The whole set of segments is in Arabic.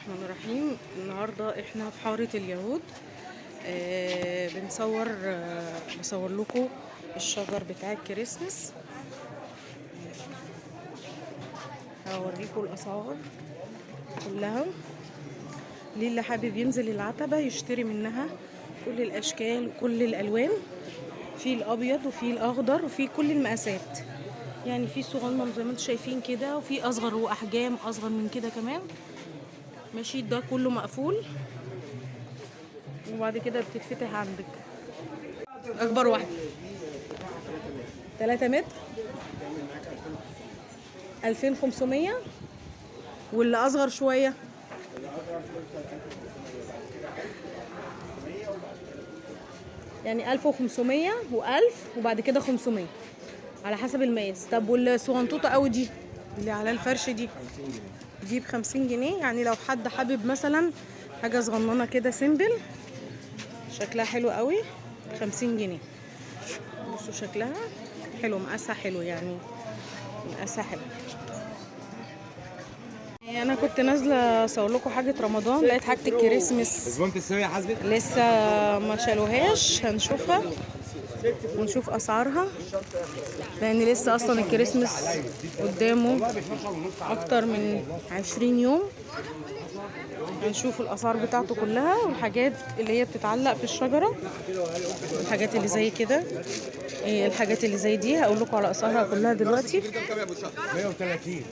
الرحمن الرحيم. النهارده احنا في حارة اليهود. بصور لكم الشجر بتاع الكريسماس. هوريكم الاسعار كلها، اللي حابب ينزل العتبة يشتري منها كل الاشكال وكل الالوان، في الابيض وفي الاخضر وفي كل المقاسات، يعني في صغنن زي ما انتم شايفين كده، وفي اصغر واحجام اصغر من كده كمان. ماشي، ده كله مقفول وبعد كده بتتفتح عندك. اكبر واحده 3 متر 2500، واللي اصغر شويه يعني 1500 و1000 وبعد كده 500 على حسب المقاس. طب والصغنطوطه قوي دي اللي على الفرش دي ب50 جنيه. يعني لو حد حابب مثلا حاجه صغننه كده سيمبل شكلها حلو قوي، 50 جنيه. بصوا شكلها حلو، مقاسها حلو، يعني مقاسها حلو. انا كنت نازله اصور لكم حاجه رمضان، لقيت حاجه الكريسماس لسه ما شالوهاش، هنشوفها ونشوف اسعارها، لان لسه اصلا الكريسماس قدامه اكتر من 20 يوم. هنشوف الاسعار بتاعته كلها، والحاجات اللي هي بتتعلق في الشجره، الحاجات اللي زي كده، الحاجات اللي زي دي هقول لكم على اسعارها كلها دلوقتي. 130.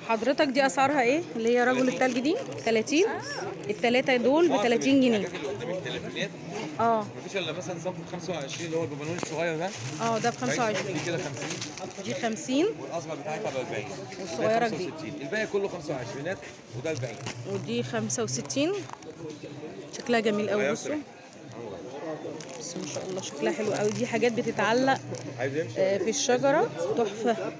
حضرتك دي اسعارها ايه؟ اللي هي رجل التلج دي 30، التلاتة دول ب 30 جنيه. مفيش الا مثلا صف 25 اللي هو البالون الصغير ده. ده ب 25. دي كده 50. دي 50 والاصغر بتاعتها ب 40. والصغيره دي 65. الباقي كله 25 وده 40. ودي 65. شكلها جميل قوي، بصوا بس ما شاء الله شكلها حلو قوي. دي حاجات بتتعلق في الشجره، تحفه.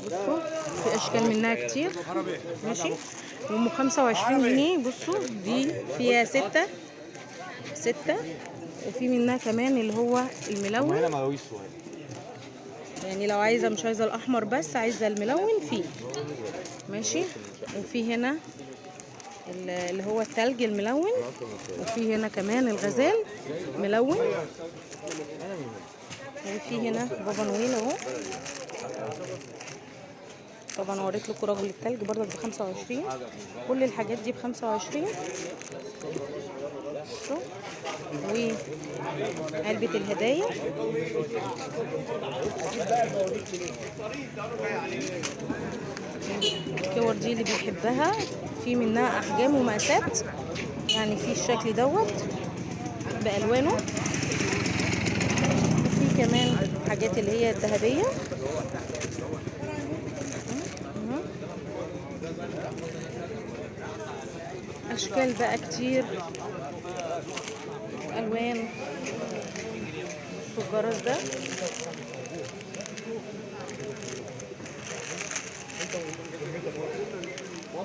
بصوا في اشكال منها كتير. ماشي، ام 25 جنيه. بصوا دي فيها 6 وفي منها كمان اللي هو الملون، يعني لو عايزه مش عايزه الاحمر بس عايزه الملون فيه. ماشي، وفي هنا اللي هو التلج الملون، وفي هنا كمان الغزال ملون، وفي هنا بابا نويل اهو. طبعا وريت لكم رجل التلج برضه ب 25. كل الحاجات دي ب 25. وعلبة الهدايا الكور دي اللي بيحبها، في منها احجام ومقاسات، يعني في الشكل دوت بالوانه، وفي كمان حاجات اللي هي الذهبيه. اشكال بقى كتير، الوان. الجرس ده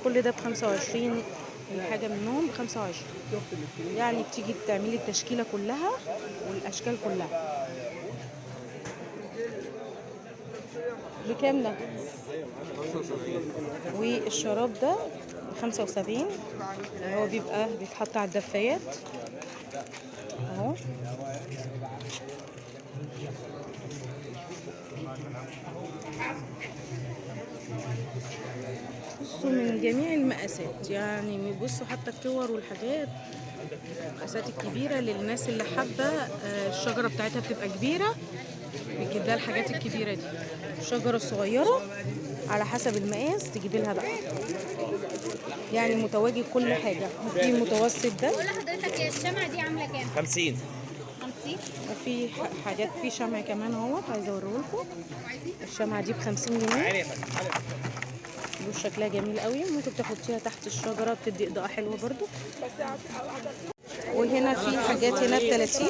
كل ده ب25. الحاجه منهم ب25، يعني بتيجي بتعملي التشكيله كلها والاشكال كلها. بكام ده؟ والشراب ده ب75، هو بيتحط على الدفايات اهو. بصوا من جميع المقاسات، يعني بصوا حتى الكور والحاجات، المقاسات الكبيره للناس اللي حابه الشجره بتاعتها بتبقى كبيره بتجيب لها الحاجات الكبيره دي. الشجره الصغيره على حسب المقاس تجيب لها بقى، يعني متواجد كل حاجه. وفي متوسط ده. بقول لحضرتك هي الشمعة دي عاملة كام؟ 50. وفي حاجات، في شمع كمان اهوت عايزه اوريهولكم. الشمعه دي ب50 جنيه. بص شكلها جميل قوي، ممكن تحطيها تحت الشجره بتدي اضاءه حلوه برضو. وهنا في حاجات هنا ب30.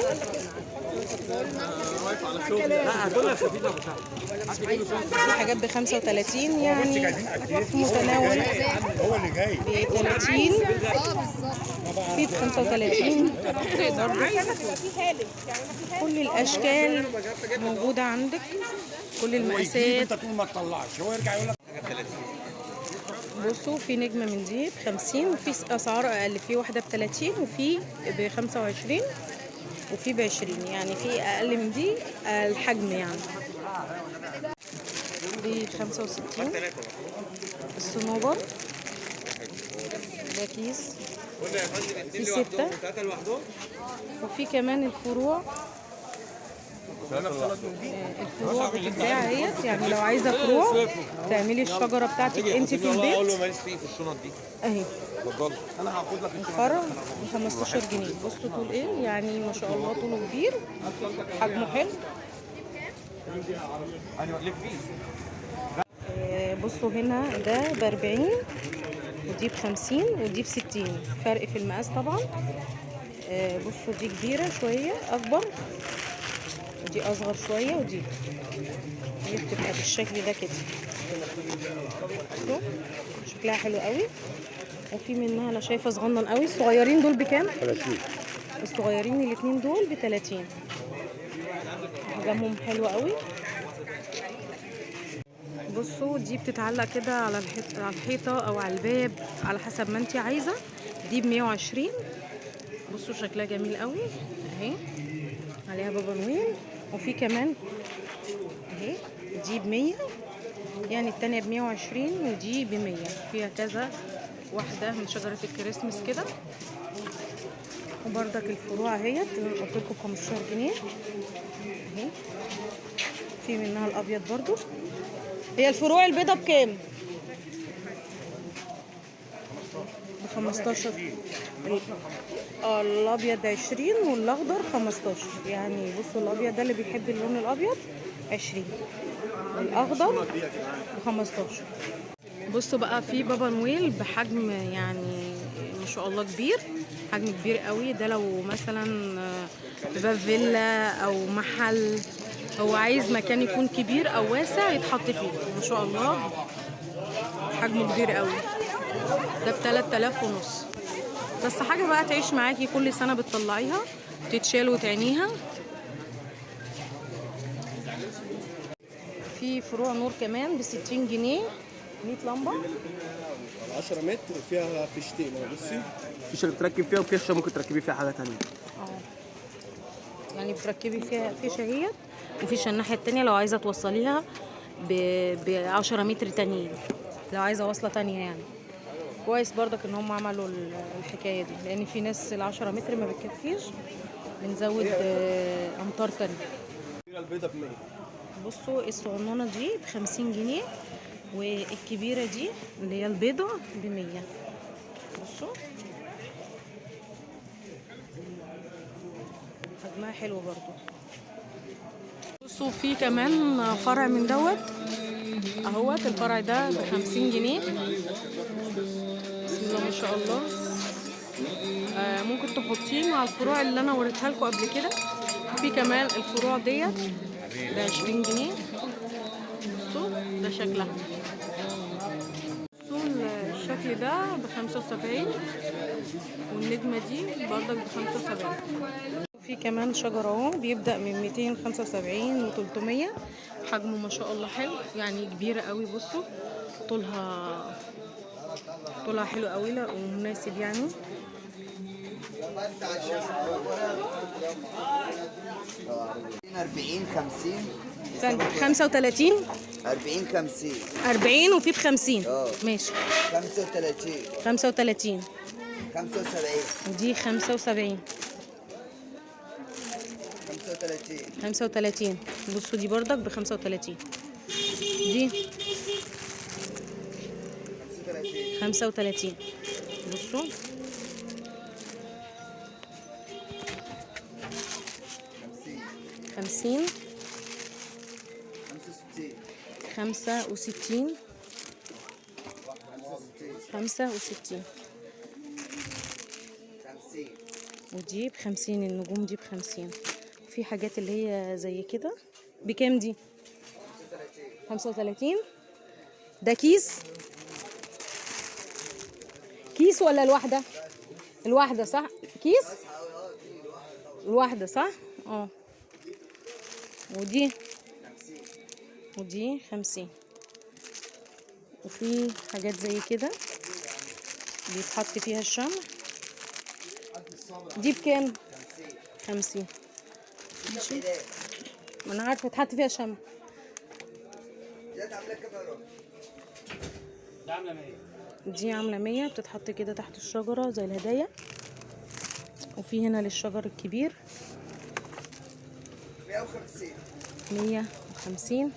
في حاجات ب35، يعني في متناول ب30، في ب35 برضو. كل الاشكال موجوده عندك، كل المقاسات. بصوا في نجمة من دي ب50، وفي اسعار اقل، في واحدة ب30 وفي ب25 وفي ب20، يعني في اقل من دي الحجم يعني. دي ب65 الصنوبر، ده كيس في 6. وفي كمان الفروع، الفروع بتتباع اهيت، يعني لو عايزه فروع تعملي الشجره بتاعتك انت في البيت اهي. اتفضلي. انا هاخد لك الفرع ب 15 جنيه. بصوا طول ايه، يعني ما شاء الله طوله كبير، حجمه حلو. انا ليك فيه. بصوا هنا ده ب40 ودي ب50 ودي ب60، فرق في المقاس طبعا. بصوا دي كبيره شويه اكبر، ودي اصغر شويه، ودي هي بتبقى بالشكل ده كده. بصوا شكلها حلو قوي. وفي منها انا شايفه صغنن قوي. الصغيرين دول بكام؟ 30. الصغيرين الاتنين دول ب30. حجمهم حلو قوي. بصوا دي بتتعلق كده على الحيطه او على الباب على حسب ما انت عايزه. دي ب120. بصوا شكلها جميل قوي اهي، عليها بابا نويل. وفي كمان اهي دي ب100، يعني التانية ب120 ودي ب100. فيها كذا واحدة من شجرة الكريسماس كده. وبرضك الفروع اهيت قلت لكم 15 جنيه اهي. في منها الابيض برضو. هي الفروع البيضة بكام؟ ب15. الابيض 20 والاخضر 15. يعني بصوا الابيض ده اللي بيحب اللون الابيض 20 والاخضر ب15. بصوا بقى في بابا نويل بحجم يعني ما شاء الله كبير، حجم كبير قوي. ده لو مثلا في باب فيلا او محل هو عايز مكان يكون كبير او واسع يتحط فيه، ما شاء الله حجمه كبير قوي. ده ب3500. بس حاجه بقى تعيش معاكي كل سنه بتطلعيها، تتشال وتعينيها. في فروع نور كمان ب60 جنيه 100 لمبه. 10 متر فيها فيشتين اهو. بصي فيشه اللي بتركب فيها، وفيشه ممكن تركبي فيها حاجه ثانيه. يعني بتركبي فيها فيشه هي، وفيشه الناحيه التانية لو عايزه توصليها ب10 متر تانيين، لو عايزه وصله تانية يعني. كويس برضك ان هم عملوا الحكايه دي، لان في ناس ال10 متر ما بتكفيش، بنزود امتار تانية. البيضه ب 100. بصوا الصغنونه دي ب50 جنيه، والكبيره دي اللي هي البيضه ب100. بصوا حجمها حلو برضو. بصوا في كمان فرع من دوت اهوت. الفرع ده ب50 جنيه. بسم الله ما شاء الله. ممكن تحطيه مع الفروع اللي انا وريتها لكم قبل كده. في كمان الفروع ديت ب20 جنيه. بصوا ده شكلها. بصوا الشكل ده ب75، والنجمه دي برضك ب75. في كمان شجرة اهو بيبدأ من 275 و300. حجمه ما شاء الله حلو، يعني كبيرة قوي. بصوا طولها حلو قوي، لا ومناسب يعني. 40 50 35 40 50 40 وفي ب50. ماشي. 35 35 75 ودي 75 35 35. بصوا دي برضك ب35. دي 35. بصوا 50 65 65. ودي ب50. النجوم دي ب50. في حاجات اللي هي زي كده بكام دي؟ 35. ده كيس ولا الواحدة؟ الواحدة صح؟ كيس الواحدة صح؟ ودي 50. وفي حاجات زي كده بيتحط فيها الشمع. دي بكام؟ 50. ماشي، ما انا عارفه تحط فيها شمع. دي عامله 100 بتتحط كده تحت الشجره زي الهدايا. وفي هنا للشجر الكبير 150 150.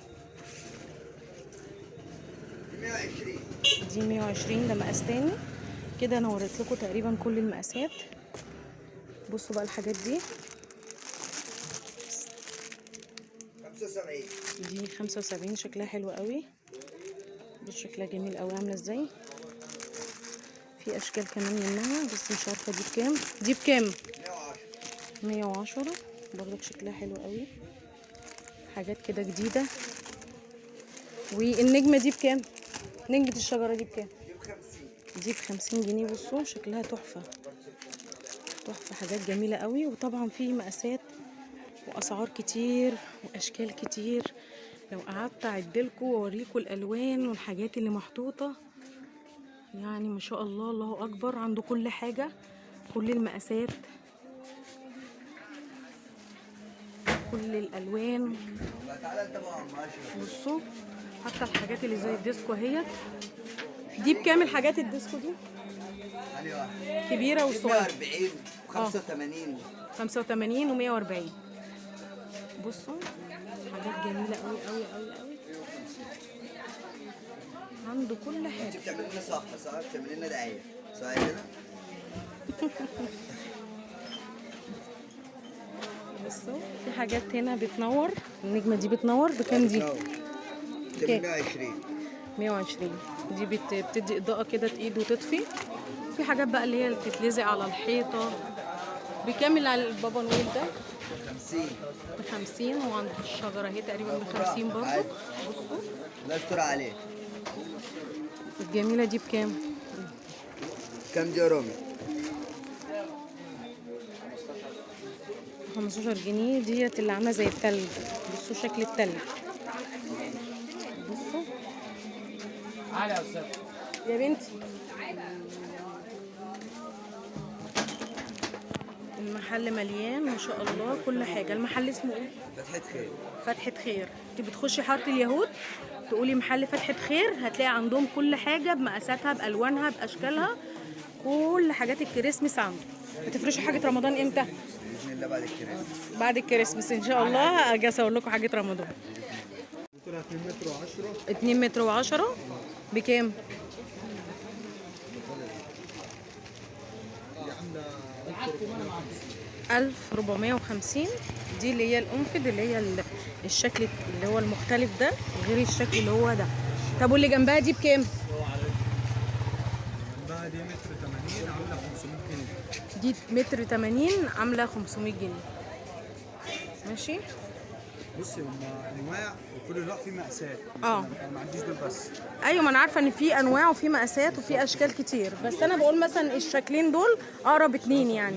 120 دي 120 ده مقاس تاني. كده انا وريت لكم تقريبا كل المقاسات. بصوا بقى الحاجات دي 75 دي 75 شكلها حلو قوي. بص شكلها جميل قوي عامله ازاي. في اشكال كمان منها بس مش عارفه دي بكام. دي بكام؟ 110 برضك شكلها حلو قوي. حاجات كده جديده. والنجمه دي بكام؟ نجمه الشجره دي بكام؟ دي ب50 جنيه. بصوا شكلها تحفه تحفه. حاجات جميله قوي. وطبعا في مقاسات واسعار كتير واشكال كتير. لو قعدت اعدلكم واوريكم الالوان والحاجات اللي محطوطه يعني ما شاء الله الله اكبر. عنده كل حاجه كل المقاسات كل الالوان. بصوا حتى الحاجات اللي زي الديسكو اهيت. دي بكام الحاجات الديسكو دي؟ كبيره وصغيره 140 و85 85 و140. بصوا حاجات جميله قوي قوي قوي قوي. عنده كل حاجه. انت بتعمل لنا صفحه صح؟ بتعمل لنا دعايه صح كده؟ بصوا في حاجات هنا بتنور. النجمه دي بتنور بكام دي؟ 120 120. دي بتدي اضاءه كده تقيد وتطفي. في حاجات بقى اللي هي اللي بتتلزق على الحيطه. بكام اللي على البابا نويل ده؟ 50 ب50. وعند الشجره اهي تقريبا ب50 برضو. بصوا لا يستر عليه. الجميله دي بكام؟ كم دي يا رامي؟ 15 جنيه. ديت اللي عامله زي التلج. بصوا شكل التلج. بصوا يا بنتي. المحل مليان ما شاء الله كل حاجه. المحل اسمه ايه؟ فتحة خير. فتحة خير. انت بتخشي حاره اليهود تقولي محل فتحة خير هتلاقي عندهم كل حاجه بمقاساتها بألوانها بأشكالها. كل حاجات الكريسماس عنده. هتفرشوا حاجه رمضان امتى؟ باذن الله بعد الكريسماس. بعد الكريسماس ان شاء الله اجي اصور لكم حاجه رمضان. 2 متر و10. 2 متر و10 بكام؟ دي عامله 1450. دي اللي هي الانفد اللي هي الشكل اللي هو المختلف ده غير الشكل اللي هو ده. طب واللي جنبها دي بكام؟ جنبها دي متر 80 عامله 500 جنيه. دي متر 80 عامله 500 جنيه. ماشي. بصي هم انواع وكل نوع فيه مقاسات. اه انا ما عنديش دول بس. ايوه ما انا عارفه ان في انواع وفي مقاسات وفي اشكال كتير. بس انا بقول مثلا الشكلين دول اقرب اتنين يعني.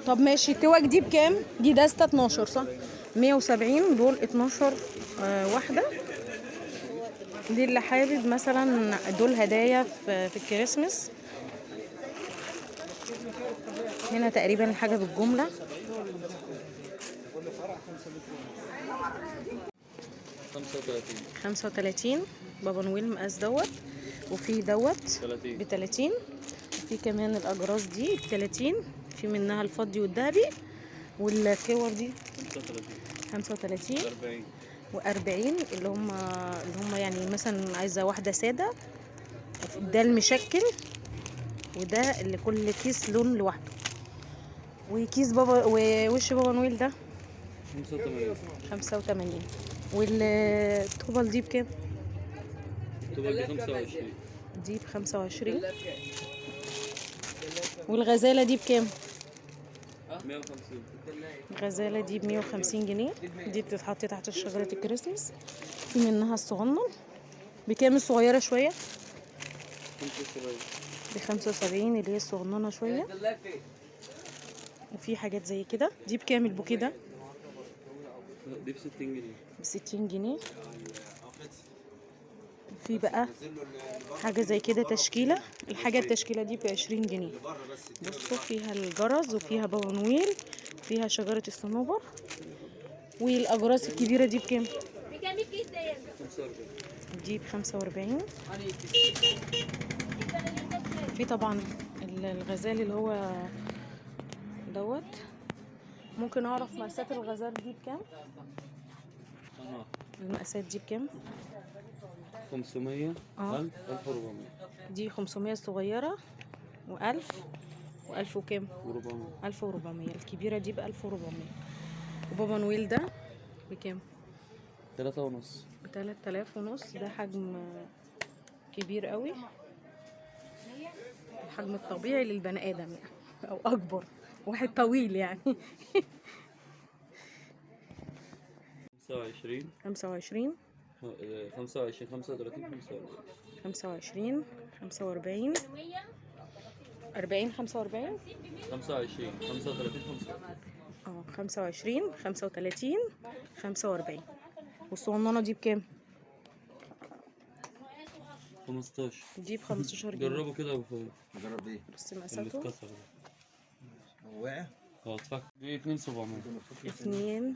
طب ماشي. التوك دي بكام؟ دي دستة 12 صح؟ 170. دول 12 واحده. دي اللي حابب مثلا دول هدايا في الكريسماس. هنا تقريبا الحاجه بالجمله. 35 بابا نويل المقاس دوت. وفي دوت ب30. وفي كمان الاجراس دي ب30. في منها الفضي والذهبي. والكور دي 35 و40 اللي هم يعني مثلا عايزه واحده ساده. ده المشكل. وده اللي كل كيس لون لوحده. وكيس بابا ووش بابا نويل ده 85. والطوبل دي بكام؟ الطوبل دي 25. دي ب25. والغزاله دي بكام؟ 150. الغزاله دي ب150 جنيه. دي بتتحط تحت شجره الكريسماس. في منها الصغنن. بكام الصغيره شويه؟ 75 اللي هي الصغننه شويه. وفي حاجات زي كده. دي بكام البوكيه ده؟ دي ب 60 جنيه. ب60 جنيه. في بقى حاجة زي كده تشكيلة، الحاجة التشكيلة دي ب20 جنيه. بصوا فيها الجرز وفيها بونويل، فيها شجرة الصنوبر. والأجراس الكبيرة دي بكام؟ دي ب45. في طبعا الغزال اللي هو دوت. ممكن اعرف مقاسات الغزال دي بكام؟ المقاسات دي بكام؟ 500 1000 1400. دي 500 صغيرة و1000 و1000 وكام؟ 400. 1400. الكبيرة دي ب1400. وبابا نويل ده بكام؟ 3.5. ب3000 ونص. ده حجم كبير قوي، الحجم الطبيعي للبني آدم يعني، أو أكبر، واحد طويل يعني. 25 25 25 35 25 45 40 45 25 35 25 35 45. والصغننة دي بكام؟ 15. دي ب15 جنيه. جربوا كده يا ابو فهد. جرب ايه؟ بص اللي مقاساته. اتكسر ده. هو وقع؟ اتفك. دي 2700.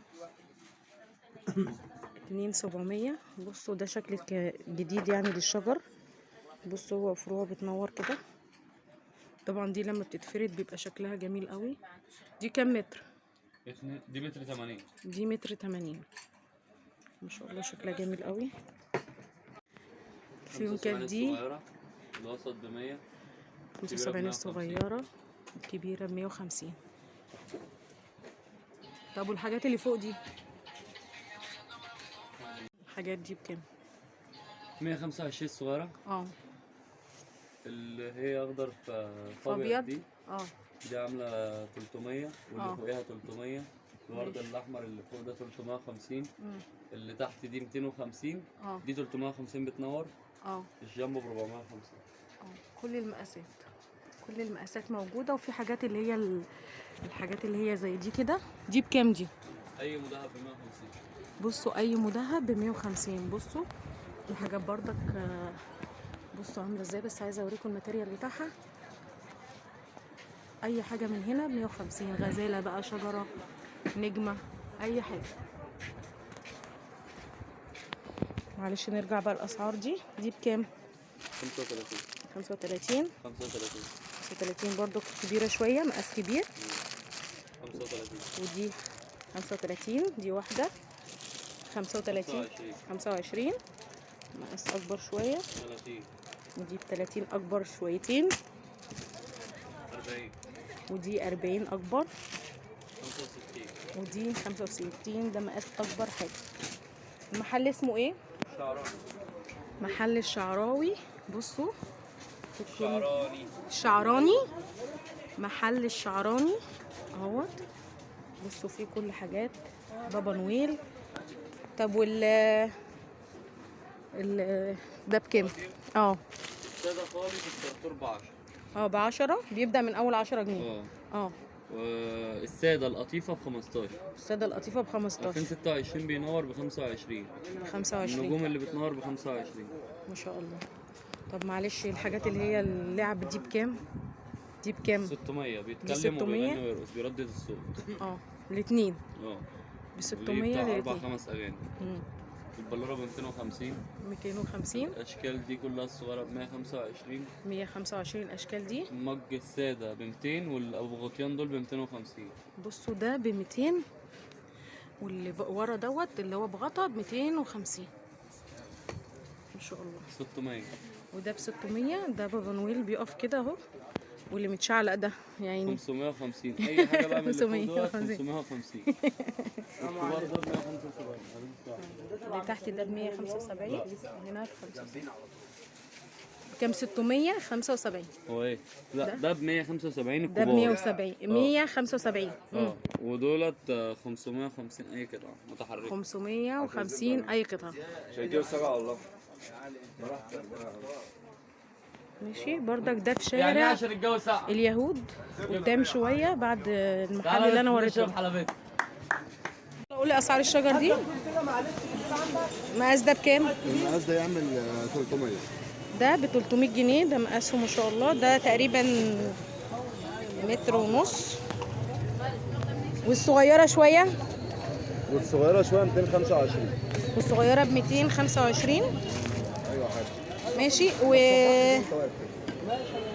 2700. بصوا ده شكل جديد يعني للشجر. بصوا هو فروعه بتنور كده. طبعا دي لما بتتفرد بيبقى شكلها جميل قوي. دي كام متر؟ دي متر 80. دي متر 80. ما شاء الله شكلها جميل قوي. الفيونكات دي الوسط ب 100. 75 الصغيرة، الكبيرة ب150. طب والحاجات اللي فوق دي؟ الحاجات دي بكام؟ 125 الصغيرة. اللي هي اخضر في ابيض دي. دي عاملة 300 واللي فوقيها 300. الورد الأحمر اللي فوق ده 350. اللي تحت دي 250. دي 350 بتنور. الجامبو ب 450. كل المقاسات، كل المقاسات موجودة. وفي حاجات اللي هي الحاجات اللي هي زي دي كده. دي بكام دي؟ أي مدهب ب 150. بصوا أي مدهب ب150. بصوا دي حاجات بردك. بصوا عاملة ازاي، بس عايزة اوريكم الماتيريال بتاعها. أي حاجة من هنا ب150. غزالة بقى، شجرة، نجمة، أي حاجة. معلش نرجع بقى الأسعار دي. دي بكام؟ 35. 35 35. 35 برضو كبيرة شوية، مقاس كبير. 35. ودي 35. دي واحدة 35 25 مقاس أكبر شوية. 30. ودي ب30 أكبر شويتين. 40. ودي 40 أكبر. 65. ودي 65. ده مقاس أكبر حاجة. المحل اسمه ايه؟ شعراني. محل الشعراوي. بصوا شعراني. الشعراني، محل الشعراني اهوت. بصوا فيه كل حاجات بابا نويل. طب ده بكام؟ السادة خالص الكرتور ب10. ب10. بيبدأ من أول 10 جنيه. والسادة القطيفة ب15. السادة القطيفة ب15. 2026 بينور ب25. 25. النجوم اللي بتنور ب25. ما شاء الله. طب معلش الحاجات اللي هي اللعب دي بكام؟ دي بكام؟ 600. دي بيتكلم 600. وبيغني ويرقص بيردد الصوت. الاتنين ب600 600 4 للاتنين. 5 أغاني. البلورة ب 250. 250. الأشكال دي كلها الصغيرة ب 125. 125 الأشكال دي. المج السادة ب 200 والأبو غطيان دول ب 250. بصوا ده ب 200. واللي ورا دوت اللي هو بغطا ب 250. ما شاء الله. 600. وده ب 600. ده بابا نويل بيقف كده اهو. واللي متشعلق ده يعني 550. أي حاجة بقى من اللي فوق دول 550. 550. الكبار ده ب 175. اللي تحت ده ب 175. هنا ب 75. كام؟ 675. هو ايه؟ لا ده ب 175 ده الكبار. ب 170 175. ودولت 550 اي قطعة متحركة. 550 اي قطعة. شايفين سبعة والله. ماشي. بردك ده في يعني شارع عشان الجو ساقع. اليهود قدام شوية بعد المحل اللي انا وريته. حلبات. قولي اسعار الشجر دي. المقاس ده بكام؟ المقاس ده يعمل 300. ده ب 300 جنيه، ده مقاسه ما شاء الله، ده تقريبا متر ونص. والصغيرة شوية؟ والصغيره شويه 225. والصغيرة ب 225. ايوه حاجه. ماشي.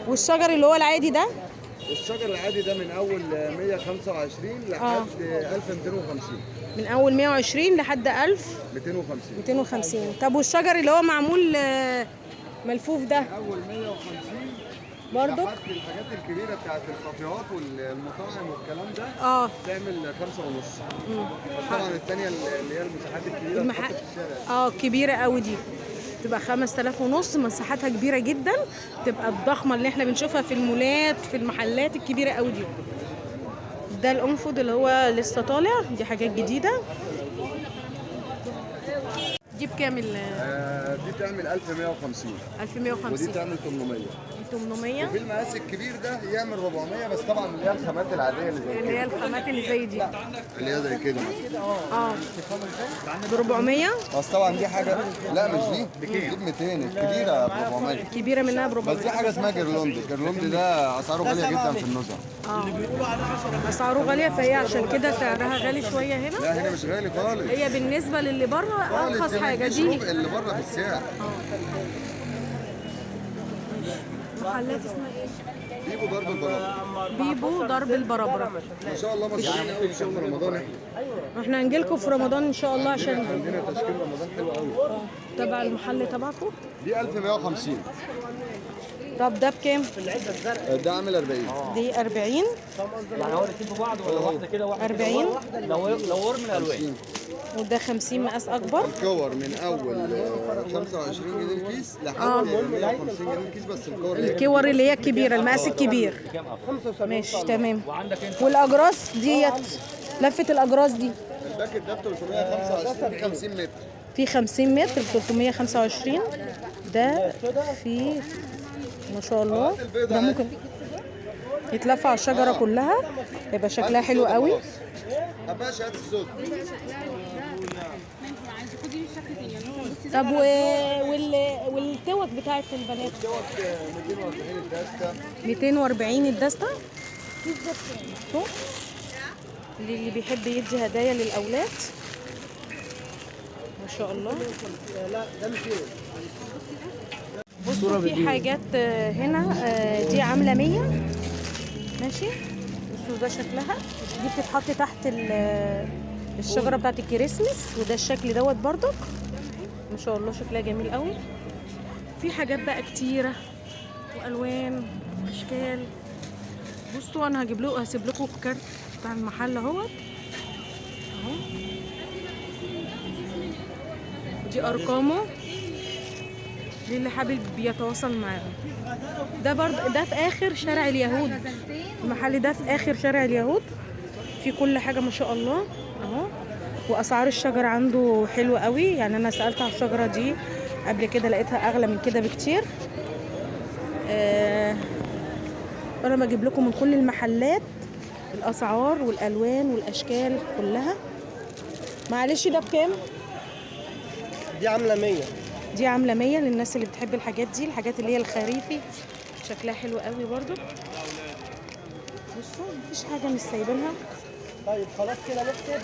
والشجر اللي هو العادي ده؟ الشجر العادي ده من اول 125 لحد 1250. من اول 120 لحد 250. 250. طب والشجر اللي هو معمول ملفوف ده؟ اول 150 برضو لحد الحاجات الكبيره بتاعت الكافيهات والمطاعم والكلام ده تعمل 5 ونص. بس طبعا الثانيه اللي هي المساحات الكبيره بتتحط في الشارع. كبيره قوي دي تبقى 5000 ونص، مساحتها كبيره جدا، تبقى الضخمه اللي احنا بنشوفها في المولات في المحلات الكبيره قوي دي. ده القنفذ اللي هو لسه طالع، دي حاجات جديده. دي بكام؟ دي تعمل 1150. 1150. ودي تعمل 800. 800. وفي المقاس الكبير ده يعمل 400، بس طبعا اللي هي الخامات العاديه اللي زي كده. اللي هي الخامات اللي زي دي. اللي هي زي كده. ب 400. بس طبعا دي حاجه، لا مش دي ب 200. الكبيره ب 400. الكبيره منها ب 400. بس دي حاجه اسمها جيرلوند. الجيرلوند ده اسعاره غاليه جدا في النظر. اسعاره غاليه، فهي عشان كده سعرها غالي شويه هنا. لا هنا مش غالي خالص. هي بالنسبه للي بره ارخص حاجه دي. اللي بره في السعر. محلات اسمها ايه؟ بيبو ضرب البرابره. بيبو ضرب البرابره. ما شاء الله مشغولين قوي في شهر رمضان. احنا هنجيلكم في رمضان ان شاء الله عشان عندنا تشكيل رمضان حلو قوي. تبع المحل تبعكم. دي 1150. طب ده بكام؟ ده عامل 40. دي 40. يعني هو الاثنين ببعض ولا واحده كده واحده 40. لو من الالوان. وده 50 مقاس اكبر. الكور من اول 25 جنيه الكيس لحد 150 جنيه الكيس، بس الكور الكور اللي هي الكبيره، المقاس الكبير. ماشي تمام. والاجراس ديت، لفه الاجراس دي الباكت ده ب 325 50 متر. في 50 متر ب 325. ده في ما شاء الله، ده ممكن يتلف على الشجره كلها، يبقى شكلها حلو قوي. باشا هات الصوت. طب والتوك بتاعت البنات؟ التوك 240 الدستة. 240 الدستة. بصوا اللي بيحب يدي هدايا للأولاد ما شاء الله. بصوا في حاجات هنا، دي عاملة 100. ماشي. بصوا ده شكلها، دي بتتحط تحت الشجرة بتاعت الكريسماس، وده الشكل دوت برضك ما شاء الله، شكلها جميل قوي. في حاجات بقى كتيرة والوان واشكال. بصوا انا هسيب لكم الكارت بتاع المحل اهوت اهو، دي ارقامه للي حابب يتواصل معاهم. ده برضه ده في اخر شارع اليهود، المحل ده في اخر شارع اليهود، في كل حاجه ما شاء الله اهو. واسعار الشجر عنده حلوه قوي، يعني انا سالت على الشجره دي قبل كده لقيتها اغلى من كده بكتير. انا بجيب لكم من كل المحلات الاسعار والالوان والاشكال كلها. معلش ده بكام؟ دي عامله 100. دي عامله 100 للناس اللي بتحب الحاجات دي، الحاجات اللي هي الخريفي، شكلها حلو قوي برضو. بصوا مفيش حاجه مش سايبينها. طيب خلاص كده نكتب